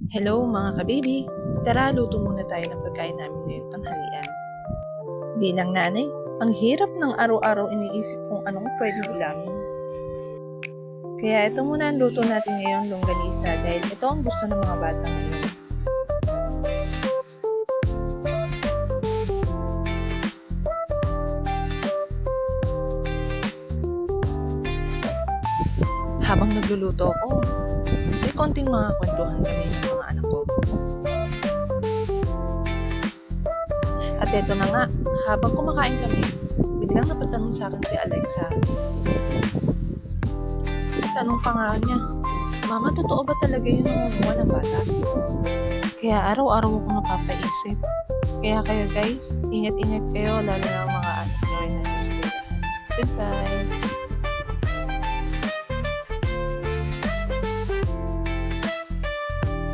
Hello mga kababy! Tara, luto muna tayo ng pagkain namin ngayong tanghalian. Bilang nanay, ang hirap ng araw-araw iniisip kung anong pwedeng ulamin. Kaya ito muna ang luto natin ngayon, longganisa, dahil ito ang gusto ng mga bata ngayon. Habang nagluluto ako, may konting mga kwentuhan kami ng mga anak ko. At eto na nga, habang kumakain kami, biglang napatanong sa akin si Alexa. Tanong pa nga niya, Mama, totoo ba talaga yung nangunguha ng bata? Kaya araw-araw ako napapaisip. Kaya kayo guys, ingat-ingat kayo, lalo na ang mga anak nyo ay nasa eskwelahan. Goodbye!